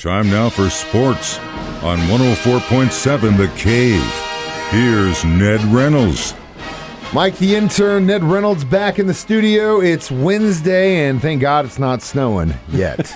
Time now for sports on 104.7 The Cave. Here's Ned Reynolds. Mike the Intern, Ned Reynolds back in the studio. It's Wednesday, and thank God it's not snowing yet.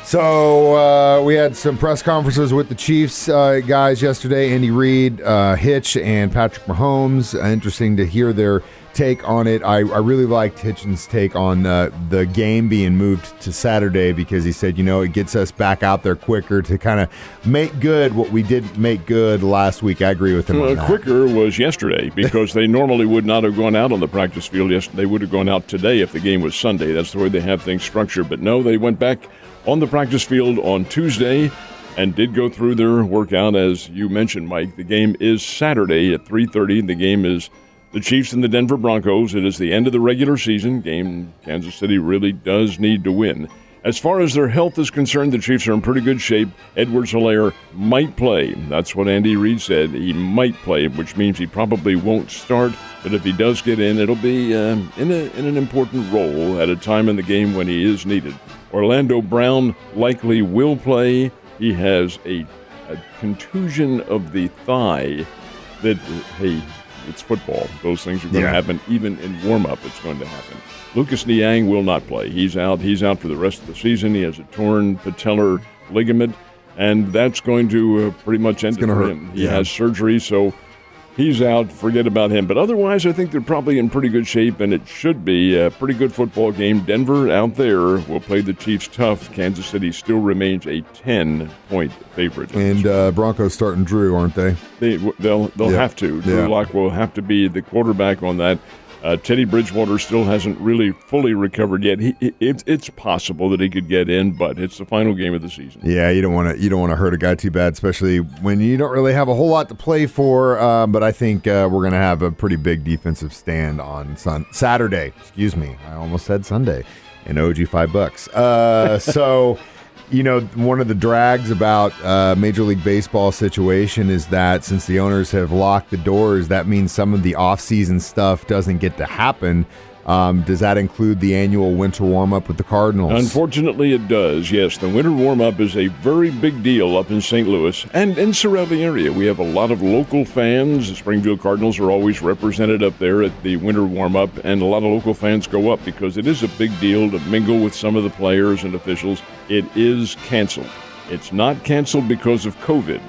So we had some press conferences with the Chiefs guys yesterday. Andy Reid, Hitch, and Patrick Mahomes. Interesting to hear their take on it. I really liked Hitchens' take on the game being moved to Saturday because he said, it gets us back out there quicker to kind of make good what we didn't make good last week. I agree with him on that. Quicker was yesterday because they normally would not have gone out on the practice field yesterday. They would have gone out today if the game was Sunday. That's the way they have things structured. But no, they went back on the practice field on Tuesday and did go through their workout. As you mentioned, Mike, the game is Saturday at 3:30. The game is the Chiefs and the Denver Broncos. It is the end of the regular season game. Kansas City really does need to win. As far as their health is concerned, the Chiefs are in pretty good shape. Edwards-Helaire might play. That's what Andy Reid said. He might play, which means he probably won't start. But if he does get in, it'll be in an important role at a time in the game when he is needed. Orlando Brown likely will play. He has a contusion of the thigh that, hey, it's football. Those things are going to happen. Even in warm-up, it's going to happen. Lucas Niang will not play. He's out. He's out for the rest of the season. He has a torn patellar ligament, and that's going to pretty much end it for him. He has surgery, so he's out. Forget about him. But otherwise, I think they're probably in pretty good shape, and it should be a pretty good football game. Denver out there will play the Chiefs tough. Kansas City still remains a 10-point favorite. And Broncos starting Drew, aren't they? They'll have to. Drew Lock will have to be the quarterback on that. Teddy Bridgewater still hasn't really fully recovered yet. It's possible that he could get in, but it's the final game of the season. Yeah, you don't want to hurt a guy too bad, especially when you don't really have a whole lot to play for. But I think we're going to have a pretty big defensive stand on Saturday. Excuse me, I almost said Sunday. And OG $5. So. One of the drags about Major League Baseball situation is that since the owners have locked the doors, that means some of the off-season stuff doesn't get to happen. Does that include the annual winter warm-up with the Cardinals? Unfortunately, it does, yes. The winter warm-up is a very big deal up in St. Louis and in surrounding area. We have a lot of local fans. The Springfield Cardinals are always represented up there at the winter warm-up, and a lot of local fans go up because it is a big deal to mingle with some of the players and officials. It is canceled. It's not canceled because of COVID.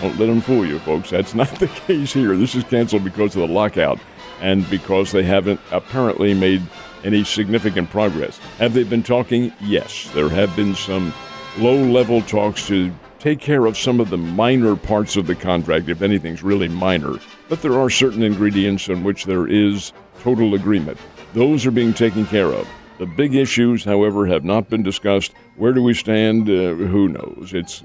Don't let them fool you, folks. That's not the case here. This is canceled because of the lockout and because they haven't apparently made any significant progress. Have they been talking? Yes. There have been some low-level talks to take care of some of the minor parts of the contract, if anything's really minor. But there are certain ingredients on which there is total agreement. Those are being taken care of. The big issues, however, have not been discussed. Where do we stand? Who knows? It's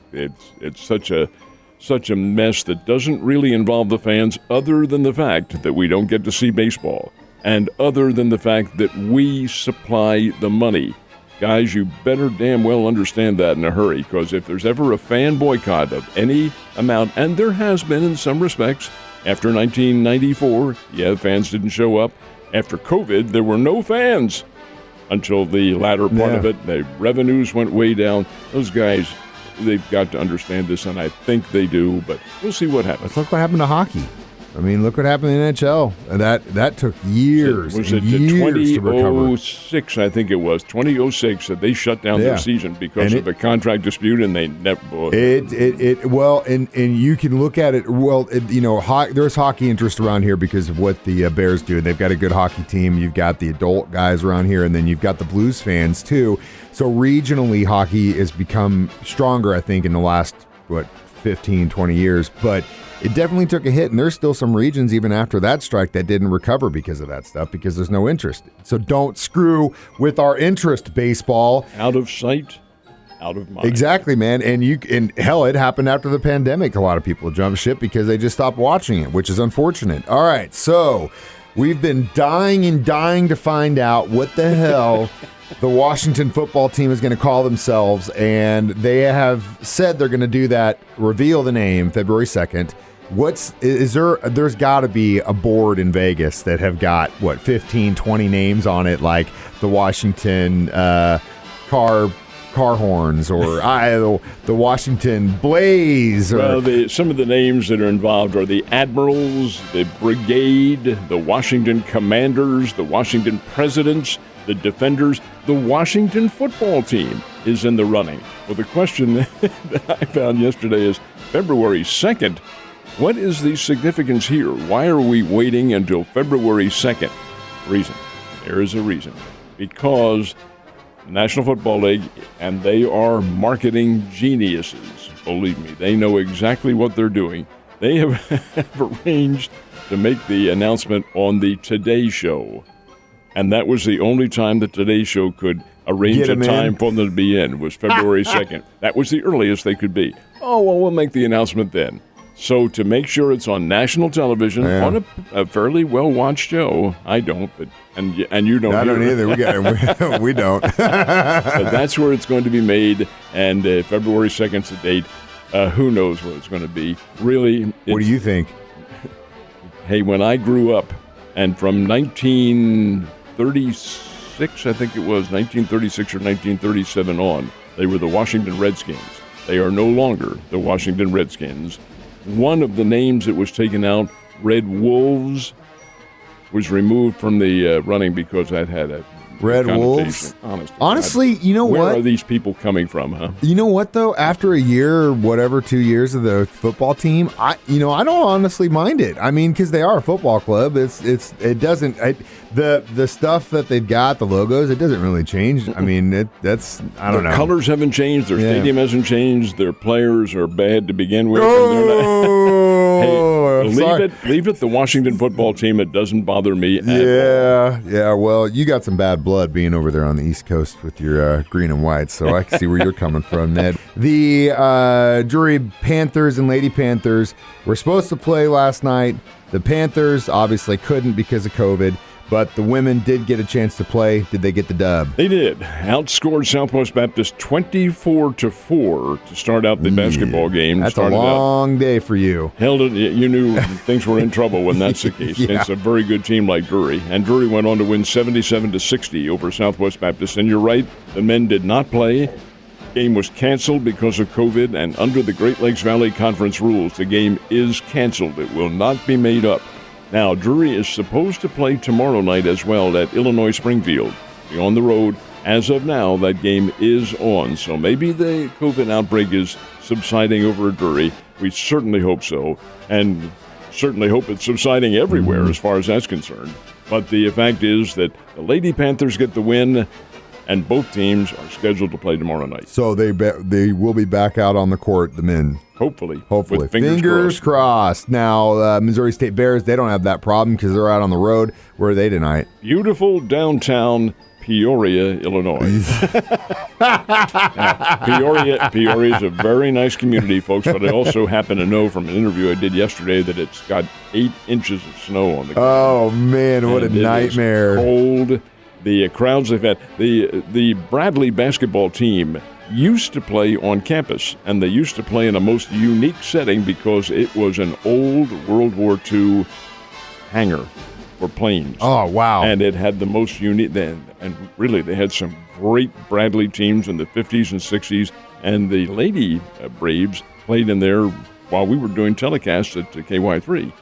such a mess that doesn't really involve the fans, other than the fact that we don't get to see baseball, and other than the fact that we supply the money. Guys, you better damn well understand that in a hurry, because if there's ever a fan boycott of any amount, and there has been in some respects, after 1994, fans didn't show up. After COVID, there were no fans until the latter part of it. The revenues went way down. Those guys, they've got to understand this, and I think they do, but we'll see what happens. Let's look what happened to hockey. I mean, look what happened in the NHL. That took years and years to recover. 2006, I think it was, 2006, that they shut down their season because of a contract dispute, and they never. And you can look at it. Well, there's hockey interest around here because of what the Bears do. They've got a good hockey team. You've got the adult guys around here, and then you've got the Blues fans too. So regionally, hockey has become stronger, I think, in the last 15, 20 years, but it definitely took a hit, and there's still some regions even after that strike that didn't recover because of that stuff, because there's no interest. So don't screw with our interest, baseball. Out of sight, out of mind. Exactly, man. And hell, it happened after the pandemic. A lot of people jumped ship because they just stopped watching it, which is unfortunate. All right, so we've been dying to find out what the hell the Washington football team is going to call themselves, and they have said they're going to do that, reveal the name February 2nd. There's got to be a board in Vegas that have got 15, 20 names on it, like the Washington car car horns, or the Washington Blaze. Or, well, some of the names that are involved are the Admirals, the Brigade, the Washington Commanders, the Washington Presidents, the Defenders. The Washington football team is in the running. Well, the question that I found yesterday is February 2nd. What is the significance here? Why are we waiting until February 2nd? Reason. There is a reason. Because National Football League, and they are marketing geniuses. Believe me, they know exactly what they're doing. They have arranged to make the announcement on the Today Show. And that was the only time the Today Show could arrange a time for them to be in, was February 2nd. That was the earliest they could be. Oh, well, we'll make the announcement then. So to make sure it's on national television, on a fairly well-watched show, I don't, but and you don't. I don't either. We don't. But that's where it's going to be made, and February 2nd's the date. Who knows what it's going to be? Really. What do you think? Hey, when I grew up, and from 1936, I think it was, 1936 or 1937 on, they were the Washington Redskins. They are no longer the Washington Redskins. One of the names that was taken out, Red Wolves, was removed from the running because that had a Red Wolves? Honestly, you know where what? Where are these people coming from, huh? You know what, though? After a year or whatever, 2 years of the football team, I don't honestly mind it. I mean, because they are a football club. The stuff that they've got, the logos, it doesn't really change. I mean, I don't know. Their colors haven't changed. Their stadium hasn't changed. Their players are bad to begin with. Leave it. The Washington football team, it doesn't bother me at all. Yeah. Well, you got some bad blood being over there on the East Coast with your green and white, so I can see where you're coming from, Ned. The Drury Panthers and Lady Panthers were supposed to play last night. The Panthers obviously couldn't because of COVID, but the women did get a chance to play. Did they get the dub? They did. Outscored Southwest Baptist 24-4 to start out the basketball game. That's a long day for you. You knew things were in trouble when that's the case. It's a very good team like Drury. And Drury went on to win 77-60 over Southwest Baptist. And you're right, the men did not play. Game was canceled because of COVID, and under the Great Lakes Valley Conference rules, the game is canceled. It will not be made up. Now, Drury is supposed to play tomorrow night as well at Illinois Springfield. Be on the road. As of now, that game is on. So maybe the COVID outbreak is subsiding over at Drury. We certainly hope so, and certainly hope it's subsiding everywhere as far as that's concerned. But the fact is that the Lady Panthers get the win, and both teams are scheduled to play tomorrow night. So they will be back out on the court, the men. Hopefully. Hopefully. With fingers crossed. Now, Missouri State Bears, they don't have that problem because they're out on the road. Where are they tonight? Beautiful downtown Peoria, Illinois. Peoria is a very nice community, folks, but I also happen to know from an interview I did yesterday that it's got 8 inches of snow on the ground. Oh, man, what a nightmare. It is cold. The crowds they've had. The Bradley basketball team used to play on campus, and they used to play in a most unique setting because it was an old World War II hangar for planes. Oh, wow. And it had the most unique, and really they had some great Bradley teams in the 50s and 60s, and the Lady Braves played in there while we were doing telecasts at KY3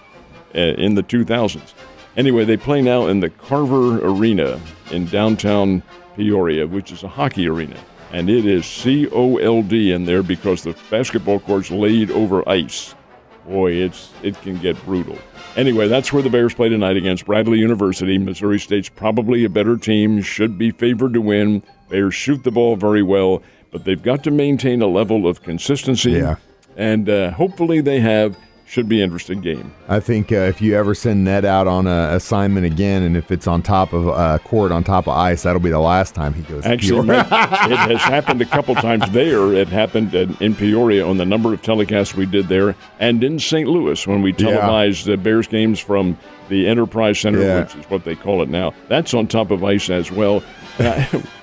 in the 2000s. Anyway, they play now in the Carver Arena in downtown Peoria, which is a hockey arena. And it is cold in there because the basketball court's laid over ice. Boy, it can get brutal. Anyway, that's where the Bears play tonight against Bradley University. Missouri State's probably a better team, should be favored to win. Bears shoot the ball very well, but they've got to maintain a level of consistency. Yeah. And hopefully they have. Should be an interesting game. I think if you ever send Ned out on an assignment again, and if it's on top of court, on top of ice, that'll be the last time he goes. Actually, it has happened a couple times there. It happened in Peoria on the number of telecasts we did there, and in St. Louis when we televised the Bears games from the Enterprise Center, which is what they call it now. That's on top of ice as well.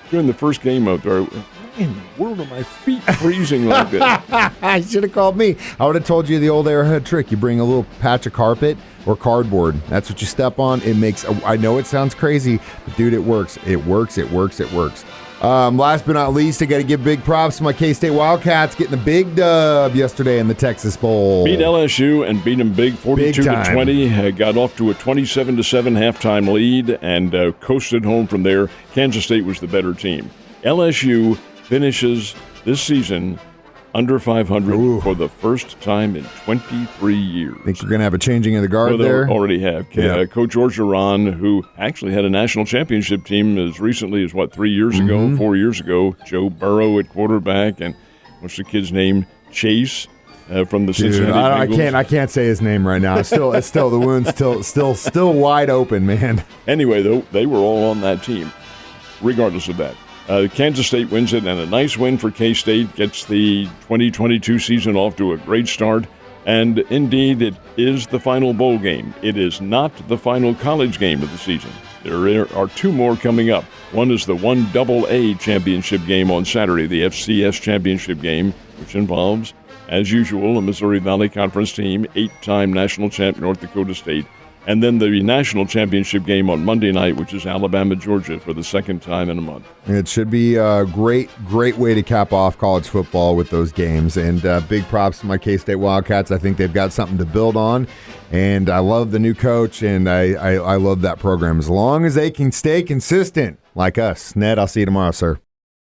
During the first game out there, in the world are my feet freezing like this? I should have called me. I would have told you the old Arrowhead trick. You bring a little patch of carpet or cardboard. That's what you step on. It makes, I know it sounds crazy, but dude, it works. It works. Last but not least, I got to give big props to my K-State Wildcats getting the big dub yesterday in the Texas Bowl. Beat LSU and beat them big, 42-20. Got off to a 27-7 halftime lead and coasted home from there. Kansas State was the better team. LSU finishes this season under 500 for the first time in 23 years. Think you're going to have a changing of the guard there? They already have. Yeah. Coach Orgeron, who actually had a national championship team as recently as, 3 years ago, 4 years ago. Joe Burrow at quarterback, and what's the kid's name? Chase from the Cincinnati Bengals. I can't say his name right now. It's still the wound's still wide open, man. Anyway, though, they were all on that team, regardless of that. Kansas State wins it, and a nice win for K-State gets the 2022 season off to a great start. And indeed, it is the final bowl game. It is not the final college game of the season. There are two more coming up. One is the 1AA championship game on Saturday, the FCS championship game, which involves, as usual, a Missouri Valley Conference team, 8-time national champ North Dakota State, and then the national championship game on Monday night, which is Alabama-Georgia for the second time in a month. It should be a great way to cap off college football with those games. And big props to my K-State Wildcats. I think they've got something to build on. And I love the new coach, and I love that program. As long as they can stay consistent like us. Ned, I'll see you tomorrow, sir.